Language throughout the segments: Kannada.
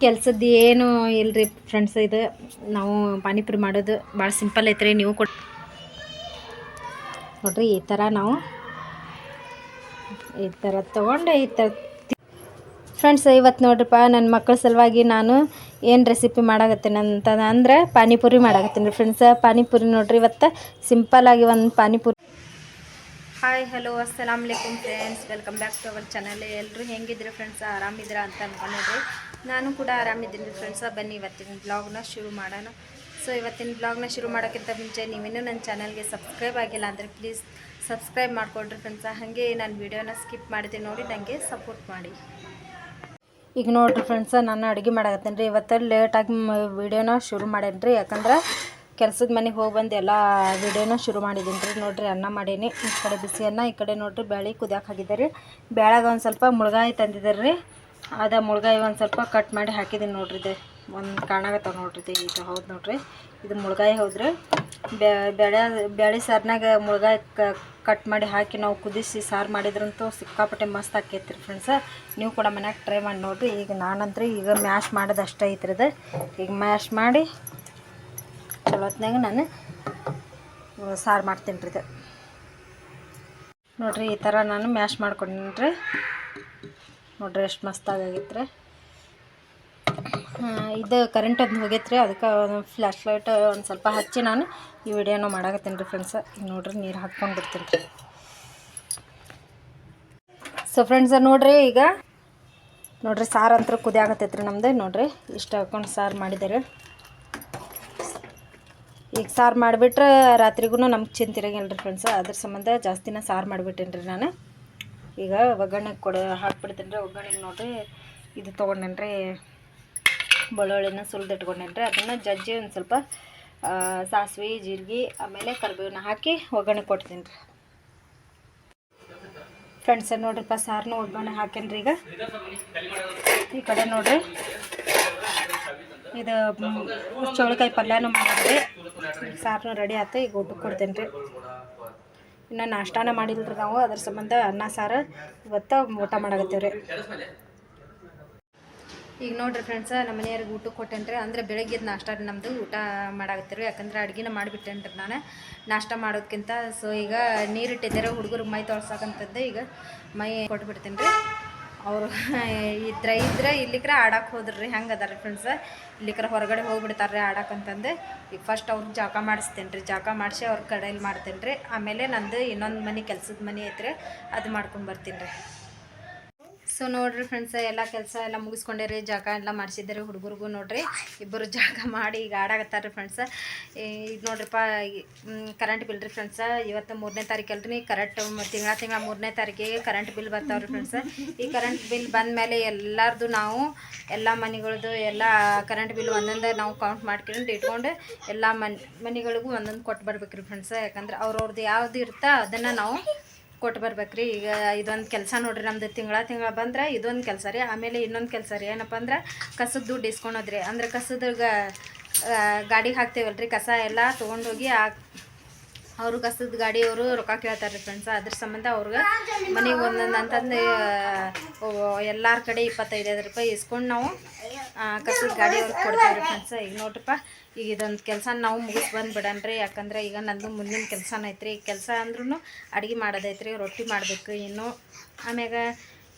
ಕೆಲಸದ್ದು ಏನು ಇಲ್ಲರಿ ಫ್ರೆಂಡ್ಸ್. ಇದು ನಾವು ಪಾನಿಪುರಿ ಮಾಡೋದು ಭಾಳ ಸಿಂಪಲ್ ಐತ್ರಿ. ನೀವು ಕೊಟ್ಟು ನೋಡ್ರಿ ಈ ಥರ ನಾವು ಈ ಥರ ತೊಗೊಂಡು ಈ ಥರ ಫ್ರೆಂಡ್ಸ್. ಇವತ್ತು ನೋಡ್ರಿಪ್ಪ ನನ್ನ ಮಕ್ಕಳ ಸಲುವಾಗಿ ನಾನು ಏನು ರೆಸಿಪಿ ಮಾಡಾಕತ್ತೀನಿ ಅಂತ ಅಂದ್ರೆ ಪಾನಿಪುರಿ ಮಾಡಾಕತ್ತೀನಿ ರೀ ಫ್ರೆಂಡ್ಸ್. ಪಾನಿಪುರಿ ನೋಡ್ರಿ ಇವತ್ತು ಸಿಂಪಲ್ಲಾಗಿ ಒಂದು ಪಾನಿಪುರಿ. ಹಾಯ್ ಹಲೋ ಅಸ್ಸಲಾಮ್ ಅಲೈಕುಮ್ friends, welcome back to our channel. ಎಲ್ಲರೂ ಹೆಂಗಿದ್ದೀರಿ ಫ್ರೆಂಡ್ಸ್? ಆರಾಮಿದ್ದೀರಾ ಅಂತ ಅನ್ಕೊಂಡಿದ್ರಿ. ನಾನು ಕೂಡ ಆರಾಮಿದ್ದೀನಿ ರೀ ಫ್ರೆಂಡ್ಸ. ಬನ್ನಿ ಇವತ್ತಿನ ಬ್ಲಾಗ್ನ ಶುರು ಮಾಡೋಣ. ಸೊ ಇವತ್ತಿನ ಬ್ಲಾಗ್ನ ಶುರು ಮಾಡೋಕ್ಕಿಂತ ಮುಂಚೆ ನೀವಿನ್ನೂ ನನ್ನ ಚಾನಲ್ಗೆ ಸಬ್ಸ್ಕ್ರೈಬ್ ಆಗಿಲ್ಲ ಅಂದರೆ ಪ್ಲೀಸ್ ಸಬ್ಸ್ಕ್ರೈಬ್ ಮಾಡ್ಕೊಳ್ರಿ ಫ್ರೆಂಡ್ಸ. ಹಾಗೆ ನಾನು ವೀಡಿಯೋನ ಸ್ಕಿಪ್ ಮಾಡ್ತೀನಿ ನೋಡಿ, ನನಗೆ ಸಪೋರ್ಟ್ ಮಾಡಿ. ಈಗ ನೋಡಿರಿ ಫ್ರೆಂಡ್ಸ, ನಾನು ಅಡುಗೆ ಮಾಡಾಕತ್ತೀನಿ ರೀ. ಇವತ್ತು ಲೇಟಾಗಿ ವೀಡಿಯೋನ ಶುರು ಮಾಡೇನಿ ರೀ. ಯಾಕಂದ್ರೆ ಕೆಲ್ಸದ ಮನೆಗೆ ಹೋಗಿ ಬಂದು ಎಲ್ಲ ವೀಡಿಯೋನ ಶುರು ಮಾಡಿದ್ದೀನಿ ರೀ. ನೋಡಿರಿ ಅನ್ನ ಮಾಡೀನಿ. ಈ ಕಡೆ ಬಿಸಿ ಅನ್ನ, ಈ ಕಡೆ ನೋಡಿರಿ ಬ್ಯಾಳೆ ಕುದಿಯೋಕೆ ಹಾಕಿದ್ದೆ ರೀ. ಬ್ಯಾಳಾಗ ಒಂದು ಸ್ವಲ್ಪ ಮುಳ್ಗಾಯಿ ತಂದಿದ್ದಾರೆ ರೀ. ಅದ ಮುಳ್ಗಾಯಿ ಒಂದು ಸ್ವಲ್ಪ ಕಟ್ ಮಾಡಿ ಹಾಕಿದ್ದೀನಿ ನೋಡ್ರಿ. ಇದು ಒಂದು ಕಾಣಾಗತ್ತಾವ ನೋಡ್ರಿ. ಇದು ಹೌದು ನೋಡ್ರಿ, ಇದು ಮುಳ್ಗಾಯಿ ಹೌದ್ರಿ. ಬ್ಯಾಳೆ ಸಾರಿನಾಗ ಮುಳ್ಗಾಯಿ ಕಟ್ ಮಾಡಿ ಹಾಕಿ ನಾವು ಕುದಿಸಿ ಸಾರು ಮಾಡಿದ್ರಂತೂ ಸಿಕ್ಕಾಪಟ್ಟೆ ಮಸ್ತ್ ಆಕೈತಿ ರೀ ಫ್ರೆಂಡ್ಸ. ನೀವು ಕೂಡ ಮನ್ಯಾಗ ಟ್ರೈ ಮಾಡಿ ನೋಡಿರಿ. ಈಗ ನಾನಂದ್ರೆ ಈಗ ಮ್ಯಾಶ್ ಮಾಡೋದು ಅಷ್ಟೇ ಐತ್ರಿ. ಇದು ಈಗ ಮ್ಯಾಶ್ ಮಾಡಿ ಚಲೋ ಹೊತ್ನಾಗ ನಾನು ಸಾರು ಮಾಡ್ತೀನಿ ರೀ. ಇದು ನೋಡಿರಿ ಈ ಥರ ನಾನು ಮ್ಯಾಶ್ ಮಾಡ್ಕೊಂಡೀನಿ ರೀ. ನೋಡಿರಿ ಎಷ್ಟು ಮಸ್ತಾಗೈತೆ ರೀ. ಇದು ಕರೆಂಟ್ ಅದು ಹೋಗೈತೆ ರೀ. ಅದಕ್ಕೆ ಫ್ಲ್ಯಾಶ್ ಲೈಟ್ ಒಂದು ಸ್ವಲ್ಪ ಹಚ್ಚಿ ನಾನು ಈ ವಿಡಿಯೋನ ಮಾಡಾಕತ್ತೀನಿ ರೀ ಫ್ರೆಂಡ್ಸ. ಈಗ ನೋಡಿರಿ ನೀರು ಹಾಕ್ಕೊಂಡು ಬಿಡ್ತೀನಿ ರೀ. ಸೊ ಫ್ರೆಂಡ್ಸ ನೋಡಿರಿ, ಈಗ ನೋಡಿರಿ ಸಾರು ಅಂತೂ ಕುದಿಯಾಗತ್ತೈತೆ ರೀ ನಮ್ದು. ನೋಡಿರಿ ಇಷ್ಟು ಹಾಕ್ಕೊಂಡು ಸಾರು ಮಾಡಿದ್ದಾರೆ. ಈಗ ಸಾರು ಮಾಡಿಬಿಟ್ರೆ ರಾತ್ರಿಗೂ ನಮ್ಗೆ ಚಿಂತಿರಂಗಿಲ್ಲ ರೀ ಫ್ರೆಂಡ್ಸ. ಅದ್ರ ಸಂಬಂಧ ಜಾಸ್ತಿನ ಸಾರು ಮಾಡಿಬಿಟ್ಟೇನಿ ರೀ ನಾನು. ಈಗ ಒಗ್ಗರಣೆಗೆ ಹಾಕ್ಬಿಡ್ತೀನಿ ರೀ. ಒಗ್ಗರಣೆಗೆ ನೋಡಿರಿ ಇದು ತೊಗೊಂಡೇನಿ ರೀ, ಬೆಳ್ಳುಳ್ಳಿನ ಸುಲಿದಿಟ್ಕೊಂಡೇನಿ ರೀ. ಅದನ್ನು ಜಜ್ಜಿ ಒಂದು ಸ್ವಲ್ಪ ಸಾಸಿವೆ, ಜೀರಿಗೆ, ಆಮೇಲೆ ಕರಿಬೇವನ್ನ ಹಾಕಿ ಒಗ್ಗರಣೆ ಕೊಡ್ತೀನಿ ರೀ ಫ್ರೆಂಡ್ಸ. ನೋಡ್ರಿಪ್ಪ ಸಾರನ್ನ ಒಗ್ಗರಣೆ ಹಾಕೇನಿ ರೀ. ಈಗ ಈ ಕಡೆ ನೋಡಿರಿ ಇದು ಚೌಳಿಕಾಯಿ ಪಲ್ಯನೂ ಮಾಡಿದ್ರಿ. ಸಾರನ್ನು ರೆಡಿ ಆಯ್ತು. ಈಗ ಊಟಕ್ಕೆ ಕೊಡ್ತೇನೆ ರೀ. ಇನ್ನು ನಾಷ್ಟಾನ ಮಾಡಿಲ್ಲ ರೀ ನಾವು. ಅದ್ರ ಸಂಬಂಧ ಅನ್ನ ಸಾರು ಇವತ್ತು ಊಟ ಮಾಡಾಕತ್ತೀವಿ ರೀ. ಈಗ ನೋಡಿರಿ ಫ್ರೆಂಡ್ಸ, ನಮ್ಮ ಮನೆಯವ್ರಿಗೆ ಊಟಕ್ಕೆ ಕೊಟ್ಟೇನೆ ರೀ. ಅಂದರೆ ಬೆಳಗ್ಗೆದು ನಾಷ್ಟ ರೀ ನಮ್ಮದು. ಊಟ ಮಾಡಾಕತ್ತೀವಿ. ಯಾಕಂದ್ರೆ ಅಡುಗೆನ ಮಾಡಿಬಿಟ್ಟೇನೆ ರೀ ನಾನು ನಾಷ್ಟ ಮಾಡೋದಕ್ಕಿಂತ. ಸೊ ಈಗ ನೀರಿಟ್ಟಿದ್ದಾರೆ ಹುಡುಗರಿಗೆ ಮೈ ತೊಳ್ಸಕ್ಕಂಥದ್ದು. ಈಗ ಮೈ ಕೊಟ್ಬಿಡ್ತೀನಿ ರೀ. ಅವರು ಇದ್ರೆ ಇಲ್ಲಿಕ್ರ ಆಡಕ್ಕೆ ಹೋದ್ರಿ ರೀ. ಹೆಂಗೆ ಅದಾರ ರೀ ಫ್ರೆಂಡ್ಸ, ಇಲ್ಲಿಕ್ರ ಹೊರಗಡೆ ಹೋಗ್ಬಿಡ್ತಾರೆ ರೀ ಆಡಕ್ಕಂತಂದು. ಈಗ ಫಸ್ಟ್ ಅವ್ರಿಗೆ ಜಾಕ ಮಾಡಿಸ್ತೇನೆ ರೀ. ಜಾಕ ಮಾಡಿಸಿ ಅವ್ರ ಕಡೆಯಲ್ಲಿ ಮಾಡ್ತೇನೆ ರೀ. ಆಮೇಲೆ ನಂದು ಇನ್ನೊಂದು ಮನೆ ಕೆಲಸದ ಮನೆ ಐತ್ರಿ, ಅದು ಮಾಡ್ಕೊಂಡು ಬರ್ತೀನಿ ರೀ. ಸೊ ನೋಡಿರಿ ಫ್ರೆಂಡ್ಸ, ಎಲ್ಲ ಕೆಲಸ ಎಲ್ಲ ಮುಗಿಸ್ಕೊಂಡೆ ರೀ. ಜಾಗ ಎಲ್ಲ ಮಾಡಿಸಿದ್ದಾರೆ ಹುಡುಗರಿಗೂ. ನೋಡಿರಿ ಇಬ್ಬರು ಜಾಗ ಮಾಡಿ ಈಗ ಆಡಾಕತ್ತಾರೆ ರೀ ಫ್ರೆಂಡ್ಸ. ಈಗ ನೋಡ್ರಿಪ್ಪ ಕರೆಂಟ್ ಬಿಲ್ ರೀ ಫ್ರೆಂಡ್ಸ. ಇವತ್ತು 3ನೇ ತಾರೀಕು ಅಲ್ರಿ. ಕರೆಕ್ಟ್ ತಿಂಗಳ 3ನೇ ತಾರೀಕಿಗೆ ಕರೆಂಟ್ ಬಿಲ್ ಬರ್ತಾವ್ರಿ ಫ್ರೆಂಡ್ಸ. ಈ ಕರೆಂಟ್ ಬಿಲ್ ಬಂದ ಮೇಲೆ ಎಲ್ಲರದು ನಾವು ಎಲ್ಲ ಮನೆಗಳದ್ದು ಎಲ್ಲ ಕರೆಂಟ್ ಬಿಲ್ ಒಂದೊಂದು ನಾವು ಕೌಂಟ್ ಮಾಡ್ಕೊಂಡು ಇಟ್ಕೊಂಡು ಎಲ್ಲ ಮನೆಗಳಿಗೂ ಒಂದೊಂದು ಕೊಟ್ಟು ಬರ್ಬೇಕ್ರಿ ಫ್ರೆಂಡ್ಸ. ಯಾಕಂದ್ರೆ ಅವ್ರವ್ರದ್ದು ಯಾವ್ದು ಇರ್ತಾ ಅದನ್ನು ನಾವು ಕೊಟ್ಟು ಬರ್ಬೇಕ್ರಿ. ಈಗ ಇದೊಂದು ಕೆಲಸ ನೋಡ್ರಿ ನಮ್ದು. ತಿಂಗಳ ಬಂದ್ರೆ ಇದೊಂದು ಕೆಲಸ ರೀ. ಆಮೇಲೆ ಇನ್ನೊಂದು ಕೆಲಸ ರೀ ಏನಪ್ಪ ಅಂದ್ರೆ ಕಸದ ದುಡ್ಡು ಇಸ್ಕೊಳೋದ್ರಿ. ಅಂದ್ರೆ ಕಸದ ಗಾಡಿಗೆ ಹಾಕ್ತೇವಲ್ರಿ ಕಸ ಎಲ್ಲ ತೊಗೊಂಡೋಗಿ ಅವರು ಕಸದ ಗಾಡಿಯವರು ರೊಕ್ಕ ಕೇಳ್ತಾರೆ ರೀ ಫ್ರೆಂಡ್ಸ. ಅದ್ರ ಸಂಬಂಧ ಅವ್ರಿಗೆ ಮನೆಗೆ ಒಂದೊಂದು ಅಂತಂದು ಎಲ್ಲರ ಕಡೆ 25 ರೂಪಾಯಿ ಇಸ್ಕೊಂಡು ನಾವು ಕಸದ ಗಾಡಿಯವ್ರಿಗೆ ಕೊಡ್ತೇವೆ ರೀ ಫ್ರೆಂಡ್ಸ. ಈಗ ನೋಡ್ರಿಪ್ಪ, ಈಗ ಇದೊಂದು ಕೆಲಸ ನಾವು ಮುಗಿಸಿ ಬಂದುಬಿಡಣ್ರಿ. ಯಾಕಂದ್ರೆ ಈಗ ನಂದು ಮುಂದಿನ ಕೆಲಸನ ಐತ್ರಿ. ಈಗ ಕೆಲಸ ಅಂದ್ರೂ ಅಡುಗೆ ಮಾಡೋದೈತ್ರಿ, ರೊಟ್ಟಿ ಮಾಡಬೇಕು ಇನ್ನು. ಆಮ್ಯಾಗ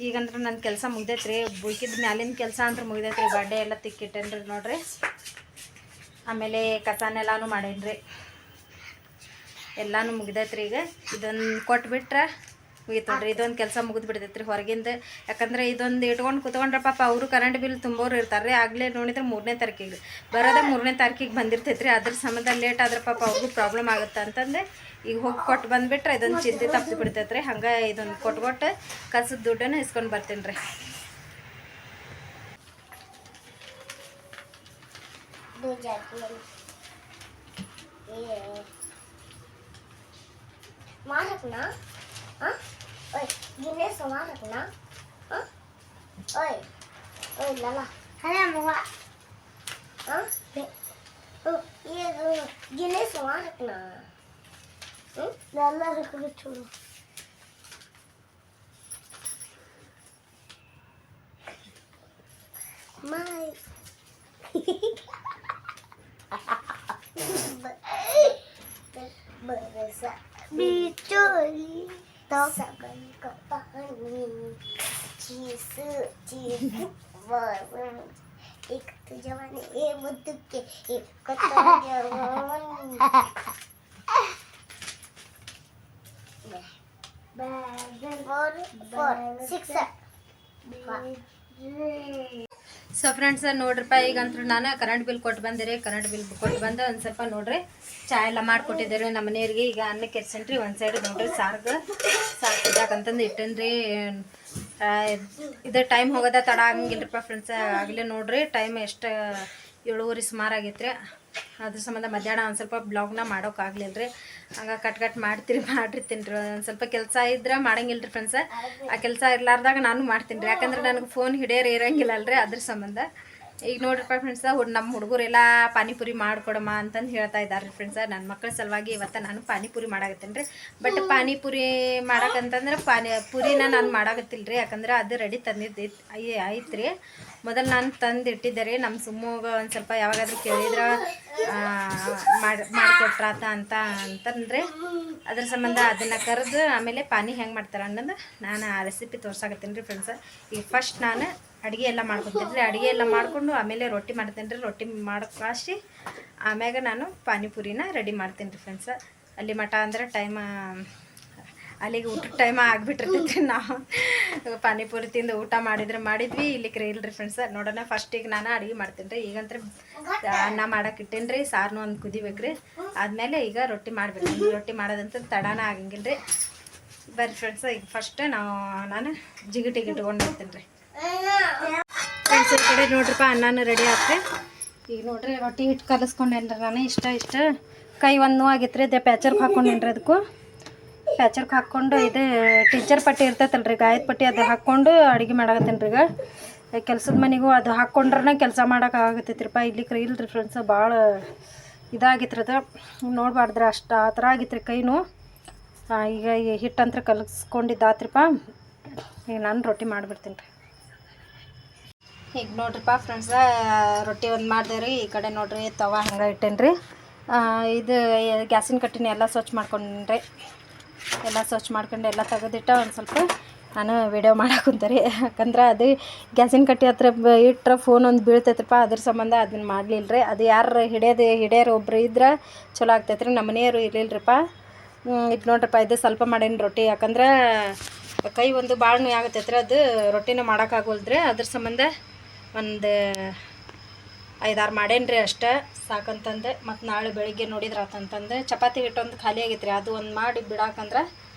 ಈಗಂದ್ರೆ ನನ್ನ ಕೆಲಸ ಮುಗ್ದೈತ್ರಿ. ಬುಳ್ಕಿದ ಮ್ಯಾಲಿನ ಕೆಲಸ ಅಂದ್ರೆ ಮುಗ್ದೈತ್ರಿ. ಬಾಂಡೆ ಎಲ್ಲ ತಿಕ್ಕಿಟ್ಟೇನ್ರಿ ನೋಡ್ರಿ. ಆಮೇಲೆ ಕಸನೆಲ್ಲಾನು ಮಾಡೇನ್ರಿ. ಎಲ್ಲನೂ ಮುಗ್ದೈತ್ರಿ. ಈಗ ಇದೊಂದು ಕೊಟ್ಬಿಟ್ರೆ ಮುಗೀತು ನೋಡ್ರಿ. ಇದೊಂದು ಕೆಲಸ ಮುಗಿದು ಬಿಡ್ತೈತ್ರಿ ಹೊರಗಿಂದ. ಯಾಕಂದ್ರೆ ಇದೊಂದು ಇಟ್ಕೊಂಡು ಕುತ್ಕೊಂಡ್ರೆ ಪಾಪ ಅವರು ಕರೆಂಟ್ ಬಿಲ್ ತುಂಬೋರು ಇರ್ತಾರೆ ರೀ. ಆಗಲೇ ನೋಡಿದ್ರೆ 3ನೇ ತಾರೀಕಿಗೆ ಬರೋದೇ 3ನೇ ತಾರೀಕಿಗೆ ಬಂದಿರ್ತೈತ್ರಿ. ಅದ್ರ ಸಂಬಂಧ ಲೇಟ್ ಆದ್ರೆ ಪಾಪ ಅವ್ರಿಗೂ ಪ್ರಾಬ್ಲಮ್ ಆಗುತ್ತೆ ಅಂತಂದು ಈಗ ಹೋಗಿ ಕೊಟ್ಟು ಬಂದುಬಿಟ್ರೆ ಇದೊಂದು ಚಿಂತೆ ತಪ್ಪಿ ಬಿಡ್ತೈತೆ ರೀ. ಹಂಗೆ ಇದೊಂದು ಕೊಟ್ಬಿಟ್ಟು ಕಸದ ದುಡ್ಡನ್ನು ಇಸ್ಕೊಂಡು ಬರ್ತೀನಿ ರೀ. Marakna? Hah? Oi, gini sama marakna? Hah? Oi, oi, lala. Hana mua. Hah? Oh, iya, gini sama marakna. Lala rekrutu chulu. My. Bichuri. Saban kepani. Cisu. एक तो जवानी ए मुद्दू के एक को तो जवानी फोर सिक्स ಸೊ ಫ್ರೆಂಡ್ಸ್ ನೋಡ್ರಿಪ್ಪ ಈಗಂತೂ ನಾನು ಕರೆಂಟ್ ಬಿಲ್ ಕೊಟ್ಟು ಬಂದಿರಿ. ಕರೆಂಟ್ ಬಿಲ್ ಕೊಟ್ಟು ಬಂದು ಒಂದು ಸ್ವಲ್ಪ ನೋಡ್ರಿ ಚಾ ಎಲ್ಲ ಮಾಡಿಕೊಟ್ಟಿದ್ದೀರಿ ನಮ್ಮ ಮನೆಯವ್ರಿಗೆ. ಈಗ ಅನ್ನಕ್ಕೆ ಎರ್ಸೇನ್ರಿ ಒಂದು ಸೈಡ್ ನೋಡ್ರಿ ಸಾರ್ಗೆ ಕುದಿಯಾಕಂತಂದು ಇಟ್ಟೇನ್ರಿ. ಇದು ಟೈಮ್ ಹೋಗೋದ ತಡ ಆಗಂಗಿಲ್ಲರಿಪ್ಪ ಫ್ರೆಂಡ್ಸ್. ಆಗಲೇ ನೋಡ್ರಿ ಟೈಮ್ ಎಷ್ಟು 7:30 ಸುಮಾರು ಆಗೈತ್ರಿ. ಅದ್ರ ಸಂಬಂಧ ಮಧ್ಯಾಹ್ನ ಒಂದು ಸ್ವಲ್ಪ ಬ್ಲಾಗ್ನ ಮಾಡೋಕ್ಕಾಗಲಿಲ್ಲ ರೀ. ಹಂಗೆ ಕಟ್ ಮಾಡಿರ್ತೀನಿ ರೀ. ಒಂದು ಸ್ವಲ್ಪ ಕೆಲಸ ಇದ್ರೆ ಮಾಡಂಗಿಲ್ಲ ರೀ ಫ್ರೆಂಡ್ಸ. ಆ ಕೆಲಸ ಇರ್ಲಾರ್ದಾಗ ನಾನು ಮಾಡ್ತೀನಿ ರೀ, ಯಾಕಂದ್ರೆ ನನಗೆ ಫೋನ್ ಹಿಡಿಯೋರು ಇರೋಂಗಿಲ್ಲ ಅಲ್ರಿ, ಅದ್ರ ಸಂಬಂಧ. ಈಗ ನೋಡ್ರಿಪ್ಪ ಫ್ರೆಂಡ್ಸ ನಮ್ಮ ಹುಡುಗರೆಲ್ಲ ಪಾನಿಪುರಿ ಮಾಡಿಕೊಡಮ್ಮ ಅಂತಂದು ಹೇಳ್ತಾ ಇದ್ದಾರೆ ರೀ ಫ್ರೆಂಡ್ಸ. ನನ್ನ ಮಕ್ಕಳ ಸಲುವಾಗಿ ಇವತ್ತು ನಾನು ಪಾನಿಪುರಿ ಮಾಡಾಕತ್ತೀನಿ ರೀ. ಬಟ್ ಪಾನಿಪುರಿ ಮಾಡಕ್ಕಂತಂದ್ರೆ ಪುರಿನ ನಾನು ಮಾಡಾಕತ್ತಿಲ್ಲ ರೀ, ಯಾಕಂದ್ರೆ ಅದು ರೆಡಿ ತಂದಿದ್ದು ಐತೆ ರೀ. ಮೊದಲು ನಾನು ತಂದು ಇಟ್ಟಿದ್ದೆ ರೀ. ನಮ್ಮ ಸುಮ್ಮಗ ಒಂದು ಸ್ವಲ್ಪ ಯಾವಾಗಾದ್ರೂ ಕೇಳಿದ್ರೆ ಮಾಡಿಕೊಟ್ರಾತ ಅಂತಂದ್ರೆ ಅದ್ರ ಸಂಬಂಧ ಅದನ್ನು ಕರೆದು ಆಮೇಲೆ ಪಾನಿ ಹೆಂಗೆ ಮಾಡ್ತಾರೆ ಅನ್ನೋದು ನಾನು ಆ ರೆಸಿಪಿ ತೋರ್ಸಾಕತ್ತೀನಿ ರೀ ಫ್ರೆಂಡ್ಸ. ಈಗ ಫಸ್ಟ್ ನಾನು ಅಡುಗೆ ಎಲ್ಲ ಮಾಡ್ಕೊತೀನಿ ರೀ. ಅಡುಗೆ ಎಲ್ಲ ಮಾಡಿಕೊಂಡು ಆಮೇಲೆ ರೊಟ್ಟಿ ಮಾಡ್ತೀನಿ ರೀ. ರೊಟ್ಟಿ ಮಾಡೋಕ್ಕಾಶಿ ಆಮ್ಯಾಗ ನಾನು ಪಾನಿಪುರಿನ ರೆಡಿ ಮಾಡ್ತೀನಿ ರೀ ಫ್ರೆಂಡ್ಸ. ಅಲ್ಲಿ ಮಠ ಅಂದ್ರೆ ಟೈಮ್ ಅಲ್ಲಿಗೆ ಊಟದ ಟೈಮ್ ಆಗಿಬಿಟ್ಟಿರ್ತೈತಿ. ನಾವು ಪಾನಿಪುರಿ ತಿಂದು ಊಟ ಮಾಡಿದ್ವಿ, ಇಲ್ಲಿಗೆ ಇಲ್ರಿ ಫ್ರೆಂಡ್ಸ. ನೋಡೋಣ ಫಸ್ಟಿಗೆ ನಾನು ಅಡುಗೆ ಮಾಡ್ತೀನಿ ರೀ. ಈಗಂದ್ರೆ ಅನ್ನ ಮಾಡಕ್ಕೆ ಇಟ್ಟೇನಿ ರೀ. ಸಾರನು ಒಂದು ಕುದಿಬೇಕು ರೀ. ಆದಮೇಲೆ ಈಗ ರೊಟ್ಟಿ ಮಾಡಬೇಕು. ರೊಟ್ಟಿ ಮಾಡೋದಂತ ತಡಾನ ಆಗಂಗಿಲ್ಲ ರೀ. ಬರ್ರಿ ಫ್ರೆಂಡ್ಸ, ಈಗ ಫಸ್ಟ್ ನಾನು ಜಿಗಿಟಿಗೆ ಇಟ್ಕೊಂಡಿರ್ತೀನಿ ರೀ ಫ್ರೆಂಡ್ಸ್. ಈ ಕಡೆ ನೋಡ್ರಿಪ್ಪ ಅನ್ನನೂ ರೆಡಿ ಆಗ್ತದೆ. ಈಗ ನೋಡ್ರಿ ರೊಟ್ಟಿ ಹಿಟ್ಟು ಕಲಿಸ್ಕೊಂಡೇನ್ರಿ ನಾನು. ಇಷ್ಟ ಕೈ ಒಂದು ನೋವಾಗಿತ್ತು ರೀ. ಅದೇ ಪ್ಯಾಚರ್ಗೆ ಹಾಕ್ಕೊಂಡೇನ್ರಿ. ಅದಕ್ಕೂ ಪ್ಯಾಚರ್ಗೆ ಹಾಕ್ಕೊಂಡು ಇದು ಟೀಚರ್ ಪಟ್ಟಿ ಇರ್ತೈತಲ್ರಿ, ಗಾಯದ ಪಟ್ಟಿ, ಅದು ಹಾಕ್ಕೊಂಡು ಅಡುಗೆ ಮಾಡಾಕತ್ತೀನಿ ರೀ. ಈಗ ಕೆಲ್ಸದ ಮನೆಗೂ ಅದು ಹಾಕ್ಕೊಂಡ್ರೆ ಕೆಲಸ ಮಾಡೋಕ್ಕಾಗತ್ತೈತ್ರಿಪ್ಪ. ಇಲ್ಲಿಕ್ರಿ ಇಲ್ರಿ ಫ್ರೆಂಡ್ಸ್, ಭಾಳ ಇದಾಗಿತ್ರದ ನೋಡ್ಬಾರ್ದ್ರಿ. ಅಷ್ಟು ಆ ಥರ ಆಗಿತ್ತು ರೀ ಕೈನು. ಈಗ ಈ ಹಿಟ್ಟಂತ್ರ ಕಲಿಸ್ಕೊಂಡಿದ್ದಾತ್ರಿಪ್ಪ. ಈಗ ನಾನು ರೊಟ್ಟಿ ಮಾಡಿಬಿಡ್ತೀನಿ ರೀ. ಈಗ ನೋಡ್ರಿಪ್ಪ ಫ್ರೆಂಡ್ಸ, ರೊಟ್ಟಿ ಒಂದು ಮಾಡಿದೆ ರೀ. ಈ ಕಡೆ ನೋಡ್ರಿ ತವ ಹಂಗೆ ಇಟ್ಟೇನಿ ರೀ. ಇದು ಗ್ಯಾಸಿನ ಕಟ್ಟಿನ ಎಲ್ಲ ಸ್ವಚ್ಛ ಮಾಡ್ಕೊಂಡ್ರಿ. ಎಲ್ಲ ಸ್ವಚ್ಛ ಮಾಡ್ಕೊಂಡು ಎಲ್ಲ ತೆಗೆದಿಟ್ಟ ಒಂದು ಸ್ವಲ್ಪ ನಾನು ವಿಡಿಯೋ ಮಾಡಾಕುಂತೆ ರೀ. ಯಾಕಂದ್ರೆ ಅದು ಗ್ಯಾಸಿನ ಕಟ್ಟಿ ಹತ್ರ ಇಟ್ಟರೆ ಫೋನ್ ಒಂದು ಬೀಳ್ತೈತ್ರಪ್ಪ. ಅದ್ರ ಸಂಬಂಧ ಅದನ್ನು ಮಾಡಲಿಲ್ಲ ರೀ. ಅದು ಯಾರು ಹಿಡಿಯೋರು ಒಬ್ರು ಇದ್ರೆ ಚಲೋ ಆಗ್ತೈತೆ ರೀ. ನಮ್ಮ ಮನೆಯವರು ಇರಲಿಲ್ಲರಿಪ್ಪ. ಈಗ ನೋಡ್ರಪ್ಪ ಇದು ಸ್ವಲ್ಪ ಮಾಡೇನಿ ರೊಟ್ಟಿ. ಯಾಕಂದ್ರೆ ಕೈ ಒಂದು ಭಾಳ ನೋವು ಆಗತ್ತೈತೆ ರೀ. ಅದು ರೊಟ್ಟಿನ ಮಾಡೋಕ್ಕಾಗೋಲ್ದ್ರಿ. ಅದ್ರ ಸಂಬಂಧ ಒಂದು 5-6 ಮಾಡೇನಿ ರೀ ಅಷ್ಟೇ ಸಾಕಂತಂದೆ. ಮತ್ತು ನಾಳೆ ಬೆಳಿಗ್ಗೆ ನೋಡಿದ್ರೆ ಆತಂತಂದೆ. ಚಪಾತಿ ಹಿಟ್ಟೊಂದು ಖಾಲಿ ಆಗೈತೆ ರೀ, ಅದು ಒಂದು ಮಾಡಿ ಬಿಡಾಕಂದ್ರೆ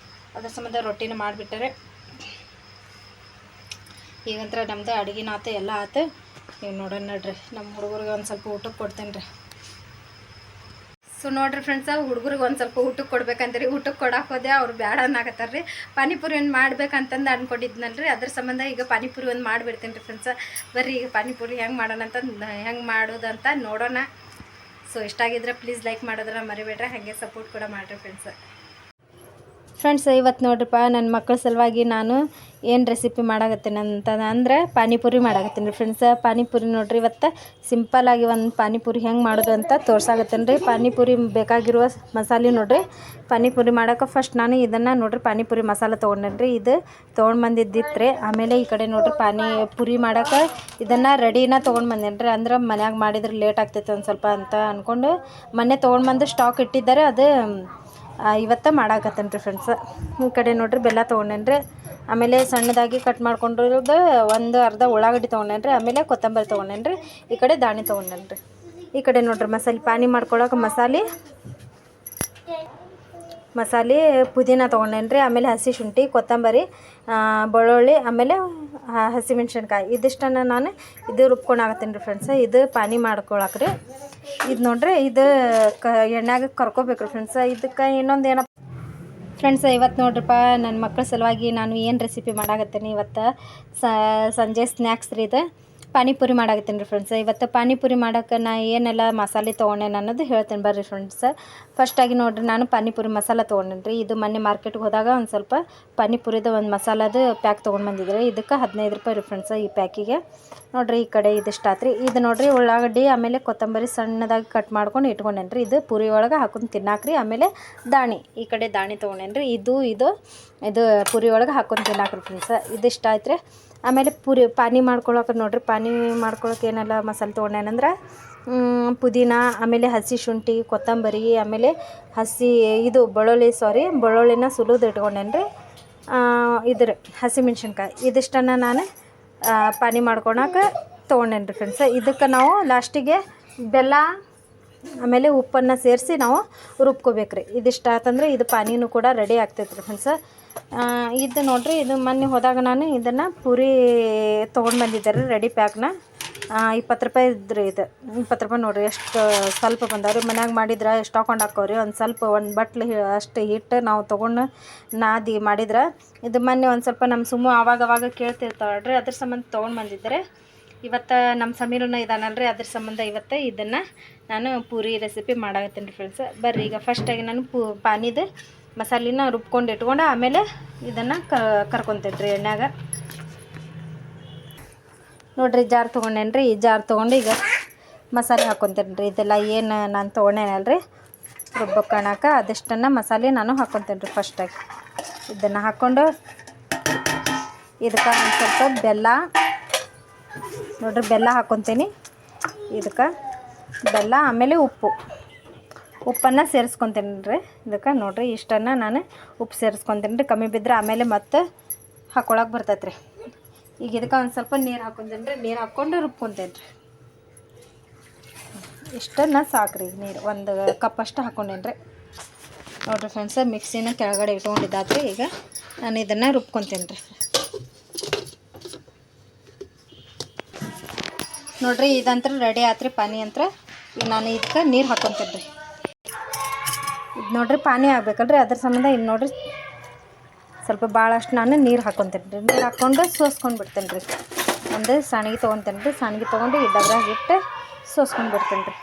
ಅದ್ರ ಸಂಬಂಧ ರೊಟ್ಟಿನ ಮಾಡಿಬಿಟ್ಟರೆ. ಈಗಂತ್ರ ನಮ್ಮದು ಅಡುಗೆನ ಆತು, ಎಲ್ಲ ಆತು. ಈಗ ನೋಡೋಣ ನೋಡ್ರಿ, ನಮ್ಮ ಹುಡುಗರಿಗೆ ಒಂದು ಸ್ವಲ್ಪ ಊಟಕ್ಕೆ ಕೊಡ್ತೇನೆ ರೀ. ಸೊ ನೋಡ್ರಿ ಫ್ರೆಂಡ್ಸ, ಹುಡುಗರಿಗೆ ಒಂದು ಸ್ವಲ್ಪ ಊಟಕ್ಕೆ ಕೊಡ್ಬೇಕಂತ ಊಟಕ್ಕೆ ಕೊಡಕ್ಕೆ ಹೋದೆ. ಅವ್ರು ಬೇಡ ಅನ್ನಾಕತ್ತಾರ ರೀ. ಪಾನಿಪುರಿ ಒಂದು ಮಾಡ್ಬೇಕಂತಂದು ಅಂದ್ಕೊಂಡಿದ್ನಲ್ರಿ. ಅದ್ರ ಸಂಬಂಧ ಈಗ ಪಾನಿಪುರಿ ಒಂದು ಮಾಡಿಬಿಡ್ತೀನಿ ರೀ ಫ್ರೆಂಡ್ಸ. ಬರ್ರಿ ಈಗ ಪಾನಿಪುರಿ ಹೆಂಗೆ ಮಾಡೋಣ ಅಂತಂದು ಹೆಂಗೆ ಮಾಡೋದಂತ ನೋಡೋಣ. ಸೊ ಇಷ್ಟ ಆಗಿದ್ರೆ ಪ್ಲೀಸ್ ಲೈಕ್ ಮಾಡೋದನ್ನ ಮರಿಬೇಡ್ರಿ, ಹಾಗೆ ಸಪೋರ್ಟ್ ಕೂಡ ಮಾಡಿರಿ ಫ್ರೆಂಡ್ಸ. ಫ್ರೆಂಡ್ಸ್, ಇವತ್ತು ನೋಡ್ರಿಪ್ಪ ನನ್ನ ಮಕ್ಕಳ ಸಲುವಾಗಿ ನಾನು ಏನು ರೆಸಿಪಿ ಮಾಡಾಕತ್ತೀನಿ ಅಂತ ಅಂದ್ರೆ ಪಾನಿಪುರಿ ಮಾಡಾಕತ್ತೀನಿ ರೀ ಫ್ರೆಂಡ್ಸ. ಪಾನಿಪುರಿ ನೋಡ್ರಿ ಇವತ್ತು ಸಿಂಪಲ್ಲಾಗಿ ಒಂದು ಪಾನಿಪುರಿ ಹೆಂಗೆ ಮಾಡೋದು ಅಂತ ತೋರ್ಸಾಕತ್ತೀನಿ ರೀ. ಪಾನಿಪುರಿ ಬೇಕಾಗಿರುವ ಮಸಾಲೆ ನೋಡ್ರಿ. ಪಾನಿಪುರಿ ಮಾಡೋಕೆ ಫಸ್ಟ್ ನಾನು ಇದನ್ನು ನೋಡ್ರಿ ಪಾನಿಪುರಿ ಮಸಾಲೆ ತೊಗೊಂಡೇನಿ ರೀ. ಇದು ತೊಗೊಂಡು ಬಂದಿದ್ದಿತ್ತು ರೀ. ಆಮೇಲೆ ಈ ಕಡೆ ನೋಡ್ರಿ ಪಾನಿಪುರಿ ಮಾಡೋಕೆ ಇದನ್ನು ರೆಡಿನ ತೊಗೊಂಡು ಬಂದೇನಿ ರೀ. ಅಂದ್ರೆ ಮನ್ಯಾಗ ಮಾಡಿದ್ರೆ ಲೇಟ್ ಆಗ್ತೈತೆ ಒಂದು ಸ್ವಲ್ಪ ಅಂತ ಅಂದ್ಕೊಂಡು ಮೊನ್ನೆ ತೊಗೊಂಡು ಬಂದು ಸ್ಟಾಕ್ ಇಟ್ಟಿದ್ದಾರೆ. ಅದು ಇವತ್ತು ಮಾಡಾಕತ್ತೇನೆ ರೀ ಫ್ರೆಂಡ್ಸ್. ಈ ಕಡೆ ನೋಡ್ರಿ ಬೆಲ್ಲ ತೊಗೊಂಡೇನಿ ರೀ. ಆಮೇಲೆ ಸಣ್ಣದಾಗಿ ಕಟ್ ಮಾಡ್ಕೊಂಡಿರೋದು ಒಂದು ಅರ್ಧ ಉಳ್ಳಾಗಡ್ಡಿ ತೊಗೊಂಡೇನಿ ರೀ. ಆಮೇಲೆ ಕೊತ್ತಂಬರಿ ತೊಗೊಂಡೇನಿ ರೀ. ಈ ಕಡೆ ದಾಣಿ ತೊಗೊಂಡೇನಿ ರೀ. ಈ ಕಡೆ ನೋಡ್ರಿ ಮಸಾಲೆ ಪಾನಿ ಮಾಡ್ಕೊಳಕ್ಕೆ ಮಸಾಲೆ ಪುದೀನ ತೊಗೊಂಡೇನಿ ರೀ. ಆಮೇಲೆ ಹಸಿ ಶುಂಠಿ, ಕೊತ್ತಂಬರಿ, ಬೆಳ್ಳುಳ್ಳಿ, ಆಮೇಲೆ ಹಸಿಮೆಣ್ಸಿನ್ಕಾಯಿ ಇದಿಷ್ಟನ್ನು ನಾನು ಇದು ರುಬ್ಕೊಂಡಾಗತ್ತೀನಿ ರೀ ಫ್ರೆಂಡ್ಸ್. ಇದು ಪಾನಿ ಮಾಡ್ಕೊಳಕ್ಕೆ ರೀ. ಇದು ನೋಡ್ರಿ ಇದು ಎಣ್ಣೆಗೆ ಕರ್ಕೋಬೇಕು ರೀ ಫ್ರೆಂಡ್ಸ. ಇದಕ್ಕೆ ಇನ್ನೊಂದು ಏನಪ್ಪ ಫ್ರೆಂಡ್ಸ್, ಇವತ್ತು ನೋಡ್ರಿಪ್ಪ ನನ್ನ ಮಕ್ಕಳ ಸಲುವಾಗಿ ನಾನು ಏನು ರೆಸಿಪಿ ಮಾಡಾಕತ್ತೀನಿ ಇವತ್ತು ಸಂಜೆ ಸ್ನ್ಯಾಕ್ಸ್ ರೀ. ಇದು ಪಾನಿಪುರಿ ಮಾಡಾಕತ್ತೀನಿ ರೀ ಫ್ರೆಂಡ್ಸ್. ಇವತ್ತು ಪಾನಿಪುರಿ ಮಾಡೋಕೆ ನಾ ಏನೆಲ್ಲ ಮಸಾಲೆ ತೊಗೊಂಡೇನೆ ಅನ್ನೋದು ಹೇಳ್ತೇನೆ ಬರ್ರಿ ಫ್ರೆಂಡ್ಸ್. ಫಸ್ಟಾಗಿ ನೋಡಿರಿ, ನಾನು ಪಾನಿಪುರಿ ಮಸಾಲ ತೊಗೊಂಡೇನಿ ರೀ. ಇದು ಮೊನ್ನೆ ಮಾರ್ಕೆಟ್ಗೆ ಹೋದಾಗ ಒಂದು ಸ್ವಲ್ಪ ಪಾನಿಪುರಿದು ಒಂದು ಮಸಾಲದು ಪ್ಯಾಕ್ ತೊಗೊಂಡು ಬಂದಿದ್ರಿ. ಇದಕ್ಕೆ 15 ರೂಪಾಯಿ ರೀ ಫ್ರೆಂಡ್ಸ್ ಈ ಪ್ಯಾಕಿಗೆ. ನೋಡಿರಿ ಈ ಕಡೆ ಇದಿಷ್ಟು ಆತ್ರಿ. ಇದು ನೋಡಿರಿ ಉಳ್ಳಾಗಡ್ಡಿ ಆಮೇಲೆ ಕೊತ್ತಂಬರಿ ಸಣ್ಣದಾಗಿ ಕಟ್ ಮಾಡ್ಕೊಂಡು ಇಟ್ಕೊಂಡೇನಿ ರೀ. ಇದು ಪುರಿ ಒಳಗೆ ಹಾಕೊಂಡು ತಿನ್ನಾಕ್ರಿ. ಆಮೇಲೆ ದಾಣಿ, ಈ ಕಡೆ ದಾಣಿ ತೊಗೊಂಡೇನಿ ರೀ. ಇದು ಪುರಿ ಒಳಗೆ ಹಾಕೊಂಡು ತಿನ್ನಾಕ್ರಿ ಫ್ರೆಂಡ್ಸ್. ಇದಿಷ್ಟು ಆಯ್ತು ರೀ. ಆಮೇಲೆ ಪಾನಿ ಮಾಡ್ಕೊಳಕ್ಕೆ ನೋಡಿರಿ, ಪಾನಿ ಮಾಡ್ಕೊಳಕ್ಕೆ ಏನೆಲ್ಲ ಮಸಾಲೆ ತೊಗೊಂಡೇನಂದ್ರೆ ಪುದೀನ, ಆಮೇಲೆ ಹಸಿ ಶುಂಠಿ, ಕೊತ್ತಂಬರಿ, ಆಮೇಲೆ ಬೆಳ್ಳುಳ್ಳಿನ ಸುಲಿದು ಇಟ್ಕೊಂಡೇನಿ ರೀ. ಹಸಿ ಮೆಣ್ಸಿನ್ಕಾಯಿ ಇದಿಷ್ಟನ್ನು ನಾನು ಪಾನಿ ಮಾಡ್ಕೊಳಕ್ಕೆ ತೊಗೊಂಡೇನಿ ರೀ ಫ್ರೆಂಡ್ಸ್. ಇದಕ್ಕೆ ನಾವು ಲಾಸ್ಟಿಗೆ ಬೆಲ್ಲ ಆಮೇಲೆ ಉಪ್ಪನ್ನು ಸೇರಿಸಿ ನಾವು ರುಬ್ಕೋಬೇಕ್ರಿ. ಇದಿಷ್ಟು ಆತಂದ್ರೆ ಇದು ಪಾನಿನೂ ಕೂಡ ರೆಡಿ ಆಗ್ತೈತೆ ರೀ ಫ್ರೆಂಡ್ಸ್. ಇದು ನೋಡಿರಿ, ಇದು ಮೊನ್ನೆ ಹೋದಾಗ ನಾನು ಇದನ್ನು ಪೂರಿ ತೊಗೊಂಡು ಬಂದಿದ್ದೆ ರೀ ರೆಡಿ ಪ್ಯಾಕ್ನ. 20 ರೂಪಾಯಿ ಇದ್ರಿ. ಇದು 20 ರೂಪಾಯಿ ನೋಡಿರಿ ಎಷ್ಟು ಸ್ವಲ್ಪ ಬಂದವ್ರಿ. ಮನ್ಯಾಗ ಮಾಡಿದ್ರೆ ಎಷ್ಟು ಹಾಕೊಂಡು ಹಾಕೋರಿ. ಒಂದು ಬಟ್ಲು ಅಷ್ಟು ಹಿಟ್ಟು ನಾವು ತೊಗೊಂಡು ನಾದಿ ಮಾಡಿದ್ರೆ, ಇದು ಮೊನ್ನೆ ಒಂದು ಸ್ವಲ್ಪ ನಮ್ಮ ಸುಮ್ಮು ಆವಾಗ ಕೇಳ್ತಿರ್ತಾಳ್ರಿ, ಅದ್ರ ಸಂಬಂಧ ತೊಗೊಂಡು ಬಂದಿದ್ದಾರೆ. ಇವತ್ತು ನಮ್ಮ ಸಮೀರನ ಇದಾನಲ್ರಿ, ಅದ್ರ ಸಂಬಂಧ ಇವತ್ತು ಇದನ್ನು ನಾನು ಪೂರಿ ರೆಸಿಪಿ ಮಾಡಾಕತ್ತೀನಿ ರೀ ಫ್ರೆಂಡ್ಸ್. ಬರ್ರಿ ಈಗ ಫಸ್ಟಾಗಿ ನಾನು ಪಾನಿದು ಮಸಾಲಿನ ರುಬ್ಕೊಂಡು ಇಟ್ಕೊಂಡು ಆಮೇಲೆ ಇದನ್ನು ಕರ್ಕೊತೀನಿ ರೀ ಎಣ್ಣೆಗ. ನೋಡಿರಿ ಜಾರ್ ತೊಗೊಂಡೇನಿ ರೀ. ಈ ಜಾರ್ ತೊಗೊಂಡು ಈಗ ಮಸಾಲೆ ಹಾಕ್ಕೊತೀನಿ ರೀ. ಇದೆಲ್ಲ ಏನು ನಾನು ತೊಗೊಂಡೇನಲ್ರಿ ರುಬ್ಬಕ್ಕೆ ಕಾಣಕ್ಕೆ, ಅದಷ್ಟನ್ನು ಮಸಾಲೆ ನಾನು ಹಾಕ್ಕೊತೀನಿ ರೀ. ಫಸ್ಟಾಗಿ ಇದನ್ನು ಹಾಕ್ಕೊಂಡು ಇದಕ್ಕೆ ಒಂದು ಸ್ವಲ್ಪ ಬೆಲ್ಲ, ನೋಡಿರಿ ಬೆಲ್ಲ ಹಾಕ್ಕೊತೀನಿ. ಇದಕ್ಕೆ ಬೆಲ್ಲ ಆಮೇಲೆ ಉಪ್ಪನ್ನು ಸೇರಿಸ್ಕೊತೀನಿ ರೀ. ಇದಕ್ಕೆ ನೋಡಿರಿ ಇಷ್ಟನ್ನು ನಾನು ಉಪ್ಪು ಸೇರಿಸ್ಕೊತೀನಿ ರೀ. ಕಮ್ಮಿ ಬಿದ್ದರೆ ಆಮೇಲೆ ಮತ್ತೆ ಹಾಕ್ಕೊಳಕ್ಕೆ ಬರ್ತೈತೆ ರೀ. ಈಗ ಇದಕ್ಕೆ ಒಂದು ಸ್ವಲ್ಪ ನೀರು ಹಾಕ್ಕೊತೀನಿ ರೀ. ನೀರು ಹಾಕ್ಕೊಂಡು ರುಬ್ಕೊತೀನಿ ರೀ. ಇಷ್ಟನ್ನು ಸಾಕ್ರಿ. ನೀರು ಒಂದು ಕಪ್ ಅಷ್ಟು ಹಾಕ್ಕೊಂಡೇನಿ ರೀ. ನೋಡಿರಿ ಫ್ರೆಂಡ್ಸ್, ಮಿಕ್ಸಿನ ಕೆಳಗಡೆ ಇಟ್ಕೊಂಡಿದ್ದಾತ್ರಿ. ಈಗ ನಾನು ಇದನ್ನು ರುಬ್ಕೊತೀನಿ ರೀ. ನೋಡಿರಿ ಇದಂತ್ರ ರೆಡಿ ಆತ್ರಿ ಪಾನಿ ಅಂತ. ಈಗ ನಾನು ಇದಕ್ಕೆ ನೀರು ಹಾಕ್ಕೊತೀನಿ ರೀ. ಇದು ನೋಡಿರಿ ಪಾನಿ ಆಗ್ಬೇಕಲ್ರಿ, ಅದ್ರ ಸಂಬಂಧ ಇದು ನೋಡಿರಿ ಸ್ವಲ್ಪ ಭಾಳಷ್ಟು ನಾನು ನೀರು ಹಾಕ್ಕೊತೀನಿ ರೀ. ನೀರು ಹಾಕ್ಕೊಂಡು ಸೋಸ್ಕೊಂಡು ಬಿಡ್ತೇನೆ ರೀ. ಒಂದು ಸಣ್ಗೆ ತೊಗೊತೀನಿ ರೀ. ಸಣ್ಗೆ ತೊಗೊಂಡು ಈ ಡಬ್ರಾಗ ಇಟ್ಟು ಸೋಸ್ಕೊಂಡು ಬಿಡ್ತೀನಿ ರೀ.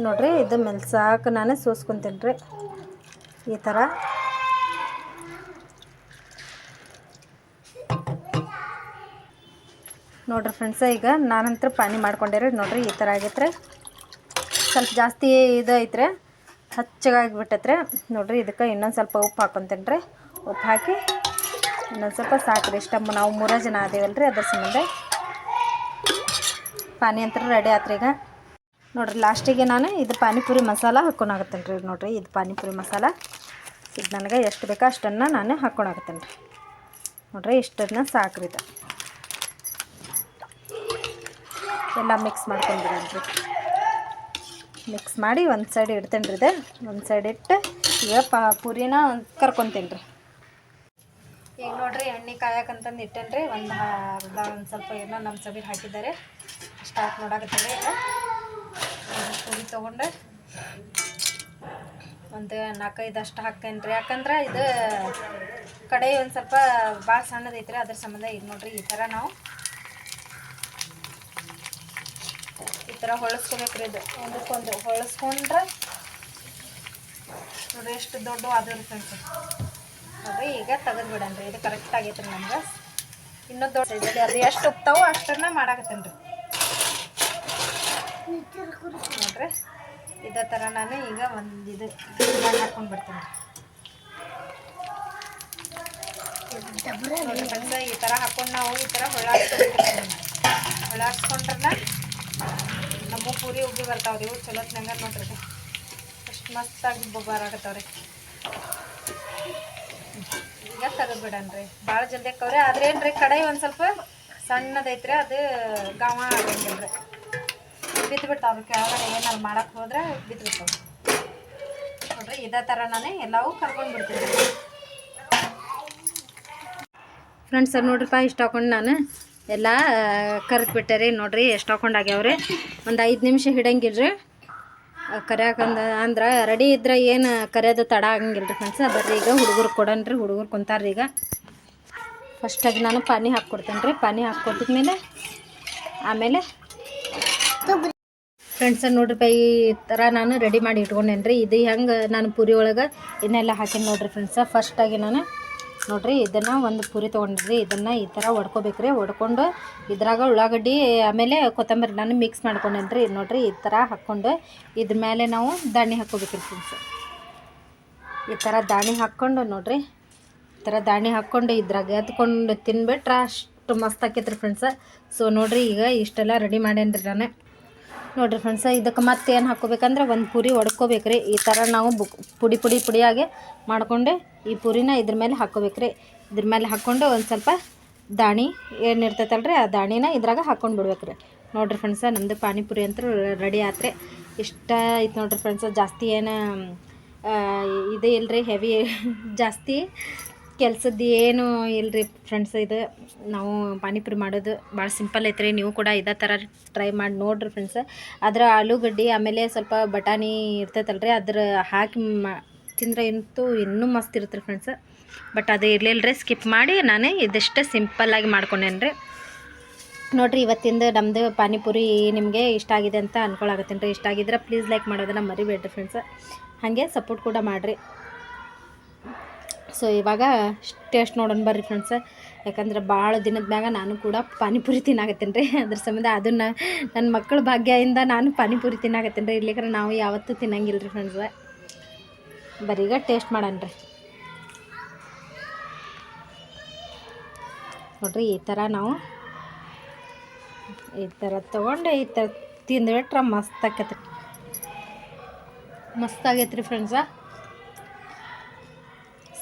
ನೋಡಿರಿ ಇದು ಮೆಲ್ಸಾಕ ನಾನು ಸೋಸ್ಕೊತೀನಿ ರೀ ಈ ಥರ. ನೋಡಿರಿ ಫ್ರೆಂಡ್ಸ, ಈಗ ನಾನಂತರ ಪಾನಿ ಮಾಡ್ಕೊಂಡಿರಿ. ನೋಡಿರಿ ಈ ಥರ ಆಗೈತ್ರಿ. ಸ್ವಲ್ಪ ಜಾಸ್ತಿ ಇದು ಐತ್ರಿ, ಹಚ್ಚಗಾಗಿಬಿಟ್ಟೈತ್ರಿ. ನೋಡಿರಿ ಇದಕ್ಕೆ ಇನ್ನೊಂದು ಸ್ವಲ್ಪ ಉಪ್ಪು ಹಾಕ್ಕೊತೀನಿ ರೀ. ಉಪ್ಪು ಹಾಕಿ ಇನ್ನೊಂದು ಸ್ವಲ್ಪ ಸಾಕ್ರಿ. ಇಷ್ಟ ನಾವು 3 ಜನ ಆದೇವಲ್ರಿ, ಅದ್ರ ಸಂಬಂಧ ಪಾನಿ ಅಂತ ರೆಡಿ ಆತ್ರಿ. ಈಗ ನೋಡಿರಿ ಲಾಸ್ಟಿಗೆ ನಾನು ಇದು ಪಾನಿಪುರಿ ಮಸಾಲ ಹಾಕ್ಕೊಳಕತ್ತೀನಿ ರೀ. ನೋಡಿರಿ ಇದು ಪಾನಿಪುರಿ ಮಸಾಲ, ಇದು ನನಗೆ ಎಷ್ಟು ಬೇಕೋ ಅಷ್ಟನ್ನು ನಾನು ಹಾಕ್ಕೊಳಕತ್ತೀನಿ ರೀ. ನೋಡಿರಿ ಇಷ್ಟನ್ನು ಸಾಕ್ರಿ. ಇದು ಎಲ್ಲ ಮಿಕ್ಸ್ ಮಾಡ್ಕೊಂಡ್ಬಿಡೋಣ್ರಿ. ಮಿಕ್ಸ್ ಮಾಡಿ ಒಂದು ಸೈಡ್ ಇಡ್ತೇನೆ ರೀ. ಇದು ಒಂದು ಸೈಡ್ ಇಟ್ಟು ಈಗ ಪೂರಿನ ಕರ್ಕೊತೀನಿ ರೀ. ಈಗ ನೋಡಿರಿ ಎಣ್ಣೆ ಕಾಯಕಂತಂದು ಇಟ್ಟೇನೆ ರೀ. ಒಂದು ಸ್ವಲ್ಪ ಏನೋ ನಮ್ಮ ಸಮೀರ್ ಹಾಕಿದ್ದಾರೆ. ಸ್ಟಾರ್ಟ್ ನೋಡಾಕತ್ತಾರೆ. ಈಗ ಪೂರಿ ತೊಗೊಂಡು ಒಂದು 4-5 ಅಷ್ಟು ಹಾಕ್ತೇನೆ ರೀ. ಯಾಕಂದ್ರೆ ಇದು ಕಡೆ ಒಂದು ಸ್ವಲ್ಪ ಭಾಳ ಸಣ್ಣದೈತ್ರಿ, ಅದ್ರ ಸಂಬಂಧ. ಈಗ ನೋಡಿರಿ ಈ ಥರ ನಾವು ಈ ಥರ ಹೊಳಸ್ಕೋಬೇಕ್ರಿ. ಇದು ಒಂದಕ್ಕೊಂದು ಹೊಳಸ್ಕೊಂಡ್ರೆ ನೋಡಿರಿ ಎಷ್ಟು ದೊಡ್ಡ ಆದವ್ರಿ ಫ್ರೆಂಡ್ಸ್. ನೋಡಿರಿ ಈಗ ತೆಗೆದು ಬಿಡನ್ರಿ. ಇದು ಕರೆಕ್ಟ್ ಆಗೈತೆ ರೀ ನಮ್ಗೆ. ಇನ್ನೂ ದೊಡ್ಡ ಸೈಜಲ್ಲಿ ಅದು ಎಷ್ಟು ಉಪ್ತಾವೋ ಅಷ್ಟನ್ನು ಮಾಡಾಕತ್ತೇನೆ ರೀ. ನೋಡಿರಿ ಇದೇ ಥರ ನಾನು ಈಗ ಒಂದು ಇದು ಹಾಕ್ಕೊಂಡು ಬಿಡ್ತೀನಿ ರೀ. ಫ್ರೆಂಡ್ಸ್ ಈ ಥರ ಹಾಕ್ಕೊಂಡು ನಾವು ಈ ಥರ ಹೊಳ್ಳಾಡ್ಸ್ಕೊಂಡ್ರೆ ನಮ್ಮ ಪೂರಿ ಉಬ್ಬಿ ಬರ್ತಾವ್ರಿ. ಇವು ಚಲೋ ನಂಗೆ ನೋಡ್ರಿ ಎಷ್ಟು ಮಸ್ತಾಗಿ ಬರಾಕತ್ತವ್ರಿ. ಈಗ ತೆಗೆದು ಬಿಡನ್ರಿ. ಭಾಳ ಜಲ್ದಿ ಹಾಕವ್ರಿ. ಆದ್ರೆ ಏನ್ರಿ ಕಡೆ ಒಂದು ಸ್ವಲ್ಪ ಸಣ್ಣದೈತ್ರಿ, ಅದು ಗಾವ ಆಗಂಗಿಲ್ಲ ರೀ. ಬಿದ್ದು ಬಿಡ್ತಾವ್ರಿ ಕೆಳಗಡೆ. ಏನಾರು ಮಾಡಕ್ಕೆ ಹೋದ್ರೆ ಬಿದ್ದು ಬಿಡ್ತಾವ್ರಿ. ನೋಡ್ರಿ ಇದೇ ಥರ ನಾನು ಎಲ್ಲವೂ ಕರ್ಕೊಂಡು ಬಿಡ್ತೀನಿ ಫ್ರೆಂಡ್ಸ್. ನೋಡ್ರಿಪ್ಪ ಇಷ್ಟು ಹಾಕೊಂಡು ನಾನು ಎಲ್ಲ ಕರೆದ್ಬಿಟ್ಟೆ ರೀ. ನೋಡಿರಿ ಎಷ್ಟು ಹಾಕೊಂಡು ಆಗ್ಯಾವ್ರಿ. ಒಂದು 5 ನಿಮಿಷ ಹಿಡಂಗಿಲ್ರಿ ಕರಿಯಾಕಂದ. ಅಂದ್ರೆ ರೆಡಿ ಇದ್ರೆ ಏನು ಕರಿಯೋದು ತಡ ಆಗಂಗಿಲ್ಲ ರೀ ಫ್ರೆಂಡ್ಸ್. ಬರ್ರಿ ಈಗ ಹುಡುಗರು ಕೊಡನ್ರಿ. ಹುಡುಗರು ಕುಂತಾರ್ರಿ. ಈಗ ಫಸ್ಟಾಗಿ ನಾನು ಪಾನಿ ಹಾಕ್ಕೊಡ್ತೇನೆ ರೀ. ಪಾನಿ ಹಾಕ್ಕೊಟ್ಟಿದ್ಮೇಲೆ ಆಮೇಲೆ ಫ್ರೆಂಡ್ಸ್ ನೋಡ್ರಿಪ್ಪ ಈ ಥರ ನಾನು ರೆಡಿ ಮಾಡಿ ಇಟ್ಕೊಂಡೇನಿ ರೀ. ಇದು ಹೆಂಗೆ ನಾನು ಪೂರಿ ಒಳಗೆ ಇನ್ನೆಲ್ಲ ಹಾಕೀನಿ ನೋಡಿರಿ ಫ್ರೆಂಡ್ಸ. ಫಸ್ಟಾಗಿ ನಾನು ನೋಡಿರಿ ಇದನ್ನು ಒಂದು ಪೂರಿ ತೊಗೊಂಡ್ರಿ. ಇದನ್ನು ಈ ಥರ ಹೊಡ್ಕೋಬೇಕು ರೀ. ಹೊಡ್ಕೊಂಡು ಇದ್ರಾಗ ಉಳ್ಳಾಗಡ್ಡಿ ಆಮೇಲೆ ಕೊತ್ತಂಬರಿ ನಾನು ಮಿಕ್ಸ್ ಮಾಡ್ಕೊಂಡೇನಿ ರೀ. ನೋಡಿರಿ ಈ ಥರ ಹಾಕ್ಕೊಂಡು ಇದ್ರ ಮೇಲೆ ನಾವು ದಾಣಿ ಹಾಕ್ಕೋಬೇಕ್ರಿ ಫ್ರೆಂಡ್ಸ್. ಈ ಥರ ದಾಣಿ ಹಾಕ್ಕೊಂಡು ನೋಡಿರಿ ಈ ಥರ ದಾಣಿ ಹಾಕ್ಕೊಂಡು ಇದ್ರಾಗ ಎತ್ಕೊಂಡು ತಿನ್ಬಿಟ್ರೆ ಅಷ್ಟು ಮಸ್ತ್ ಆಕೈತ್ರಿ ಫ್ರೆಂಡ್ಸ. ಸೊ ನೋಡಿರಿ ಈಗ ಇಷ್ಟೆಲ್ಲ ರೆಡಿ ಮಾಡೇನಿ ರೀ ನಾನು. ನೋಡಿರಿ ಫ್ರೆಂಡ್ಸ, ಇದಕ್ಕೆ ಮತ್ತೆ ಏನು ಹಾಕ್ಕೋಬೇಕಂದ್ರೆ ಒಂದು ಪೂರಿ ಹೊಡ್ಕೋಬೇಕು ರೀ. ಈ ಥರ ನಾವು ಪುಡಿಯಾಗಿ ಮಾಡ್ಕೊಂಡು ಈ ಪೂರಿನ ಇದ್ರ ಮೇಲೆ ಹಾಕ್ಕೋಬೇಕು ರೀ. ಇದ್ರ ಮೇಲೆ ಹಾಕ್ಕೊಂಡು ಒಂದು ಸ್ವಲ್ಪ ದಾಣಿ ಏನಿರ್ತೈತಲ್ರಿ ಆ ದಾಣಿನ ಇದ್ರಾಗ ಹಾಕ್ಕೊಂಡು ಬಿಡ್ಬೇಕು ರೀ. ನೋಡಿರಿ ಫ್ರೆಂಡ್ಸ, ನಮ್ಮದು ಪಾನಿಪುರಿ ಅಂತೂ ರೆಡಿ ಆತ್ರಿ. ಇಷ್ಟ ಐತೆ ನೋಡಿರಿ ಫ್ರೆಂಡ್ಸ. ಜಾಸ್ತಿ ಏನು ಇದು ಇಲ್ಲರಿ, ಹೆವಿ ಜಾಸ್ತಿ ಕೆಲಸದ್ದು ಏನು ಇಲ್ಲರಿ ಫ್ರೆಂಡ್ಸ್. ಇದು ನಾವು ಪಾನಿಪುರಿ ಮಾಡೋದು ಭಾಳ ಸಿಂಪಲ್ ಐತ್ರಿ. ನೀವು ಕೂಡ ಇದೇ ಥರ ಟ್ರೈ ಮಾಡಿ ನೋಡಿರಿ ಫ್ರೆಂಡ್ಸ್. ಅದರ ಆಲೂಗಡ್ಡೆ ಆಮೇಲೆ ಸ್ವಲ್ಪ ಬಟಾಣಿ ಇರ್ತೈತಲ್ರಿ, ಅದ್ರ ಹಾಕಿ ತಿಂದರೆ ಇನ್ನೂ ಮಸ್ತ್ ಇರುತ್ತೆ ಫ್ರೆಂಡ್ಸ್. ಬಟ್ ಅದು ಇರಲಿಲ್ಲ ರೀ, ಸ್ಕಿಪ್ ಮಾಡಿ ನಾನು ಇದಿಷ್ಟು ಸಿಂಪಲ್ಲಾಗಿ ಮಾಡ್ಕೊಂಡೇನಿ ರೀ. ನೋಡಿರಿ ಇವತ್ತಿಂದು ನಮ್ಮದು ಪಾನಿಪುರಿ ನಿಮಗೆ ಇಷ್ಟ ಆಗಿದೆ ಅಂತ ಅಂದ್ಕೊಳಕತ್ತೀನಿ ರೀ. ಇಷ್ಟ ಆಗಿದ್ರೆ ಪ್ಲೀಸ್ ಲೈಕ್ ಮಾಡೋದನ್ನು ಮರಿಬೇಡ್ರಿ ಫ್ರೆಂಡ್ಸ್. ಹಾಗೆ ಸಪೋರ್ಟ್ ಕೂಡ ಮಾಡಿರಿ. ಸೊ ಇವಾಗ ಟೇಸ್ಟ್ ನೋಡೋಣ ಬರ್ರಿ ಫ್ರೆಂಡ್ಸ್. ಯಾಕಂದ್ರೆ ಭಾಳ ದಿನದ ಮ್ಯಾಗ ನಾನು ಕೂಡ ಪಾನಿಪುರಿ ತಿನ್ನಾಕತ್ತೀನಿ ರೀ. ಅದ್ರ ಸಂಬಂಧ ಅದನ್ನು ನನ್ನ ಮಕ್ಕಳ ಭಾಗ್ಯದಿಂದ ನಾನು ಪಾನಿಪುರಿ ತಿನ್ನಾಕತ್ತೀನಿ ರೀ. ಇರ್ಲಿಕ್ಕೆ ನಾವು ಯಾವತ್ತೂ ತಿನ್ನಂಗಿಲ್ಲ ರೀ ಫ್ರೆಂಡ್ಸ್. ಬರೀಗ ಟೇಸ್ಟ್ ಮಾಡೋಣ ರೀ. ನೋಡಿರಿ ಈ ಥರ ನಾವು ಈ ಥರ ತೊಗೊಂಡು ಈ ಥರ ತಿಂದುಬಿಟ್ರೆ ಮಸ್ತ್ ಆಕೈತ್ರಿ. ಮಸ್ತ್ ಆಗೈತೆ ರೀ ಫ್ರೆಂಡ್ಸ.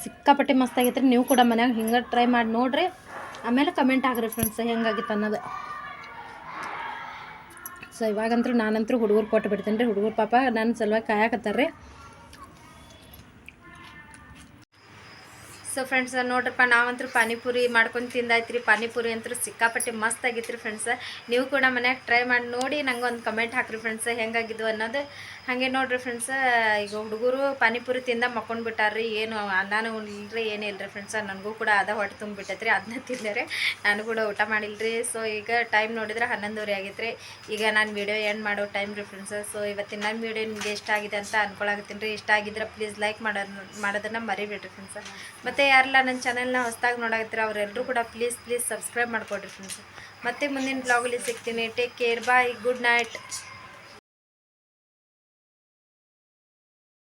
ಸಿಕ್ಕಾಪಟ್ಟೆ ಮಸ್ತ್ ಆಗೈತೆ ರೀ. ನೀವು ಕೂಡ ಮನ್ಯಾಗ ಹಿಂಗೆ ಟ್ರೈ ಮಾಡಿ ನೋಡಿರಿ. ಆಮೇಲೆ ಕಮೆಂಟ್ ಆಗ್ರಿ ಫ್ರೆಂಡ್ಸ್ ಹೆಂಗಾಗಿತ್ತು ಅನ್ನೋದು. ಸೊ ಇವಾಗಂತೂ ನಾನಂತೂ ಹುಡುಗರು ಕೊಟ್ಟು ಬಿಡ್ತೀನಿ ರೀ. ಹುಡುಗರು ಪಾಪ ನನ್ನ ಸಲುವಾಗಿ ಕಾಯಕತ್ತಾರೆ ರೀ. ಸೊ ಫ್ರೆಂಡ್ಸ್ ನೋಡ್ರಪ್ಪ, ನಾವಂತೂ ಪಾನಿಪುರಿ ಮಾಡ್ಕೊಂಡು ತಿಂದಾಯ್ತು ರೀ. ಪಾನಿಪುರಿ ಅಂತೂ ಸಿಕ್ಕಾಪಟ್ಟೆ ಮಸ್ತ್ ಆಗಿತ್ತು ರೀ ಫ್ರೆಂಡ್ಸ್. ನೀವು ಕೂಡ ಮನ್ಯಾಗ ಟ್ರೈ ಮಾಡಿ ನೋಡಿ ನಂಗೆ ಒಂದು ಕಮೆಂಟ್ ಹಾಕಿರಿ ಫ್ರೆಂಡ್ಸ್ ಹೆಂಗಾಗಿದ್ದು ಅನ್ನೋದು. ಹಾಗೆ ನೋಡಿರಿ ಫ್ರೆಂಡ್ಸ್, ಈಗ ಹುಡುಗರು ಪಾನಿಪುರಿ ತಿಂದ ಮಕ್ಕೊಂಡು ಬಿಟ್ಟಾರ್ರಿ. ಏನು ನಾನು ಇಲ್ಲರಿ ಏನೂ ಇಲ್ಲರಿ ಫ್ರೆಂಡ್ಸ. ನನಗೂ ಕೂಡ ಅದ ಹೊಟ್ಟೆ ತುಂಬಿಬಿಟ್ಟೈತೆ ರೀ. ಅದನ್ನ ತಿಂದರೆ ನಾನು ಕೂಡ ಊಟ ಮಾಡಿಲ್ಲರಿ. ಸೊ ಈಗ ಟೈಮ್ ನೋಡಿದ್ರೆ 11:30 ಆಗೈತೆ ರೀ. ಈಗ ನಾನು ವೀಡಿಯೋ ಎಂಡ್ ಮಾಡೋ ಟೈಮ್ ರೀ ಫ್ರೆಂಡ್ಸ್. ಸೊ ಇವತ್ತಿನ ನನ್ನ ವೀಡಿಯೋ ನಿಮಗೆ ಇಷ್ಟ ಆಗಿದೆ ಅಂತ ಅನ್ಕೊಳಕತ್ತೀನಿ ರೀ. ಇಷ್ಟ ಆಗಿದ್ರೆ ಪ್ಲೀಸ್ ಲೈಕ್ ಮಾಡೋದನ್ನು ಮರಿಬೇಡ್ರಿ ಫ್ರೆಂಡ್ಸ್. ಮತ್ತು ಯಾರೆಲ್ಲ ನನ್ನ ಚಾನಲ್ನ ಹೊಸದಾಗಿ ನೋಡಾಕತ್ತೀರ ಅವರೆಲ್ಲರೂ ಕೂಡ ಪ್ಲೀಸ್ ಸಬ್ಸ್ಕ್ರೈಬ್ ಮಾಡ್ಕೊಡ್ರಿ ಫ್ರೆಂಡ್ಸ್. ಮತ್ತೆ ಮುಂದಿನ ಬ್ಲಾಗಲ್ಲಿ ಸಿಗ್ತೀನಿ. ಟೇಕ್ ಕೇರ್, ಬಾಯ್, ಗುಡ್ ನೈಟ್.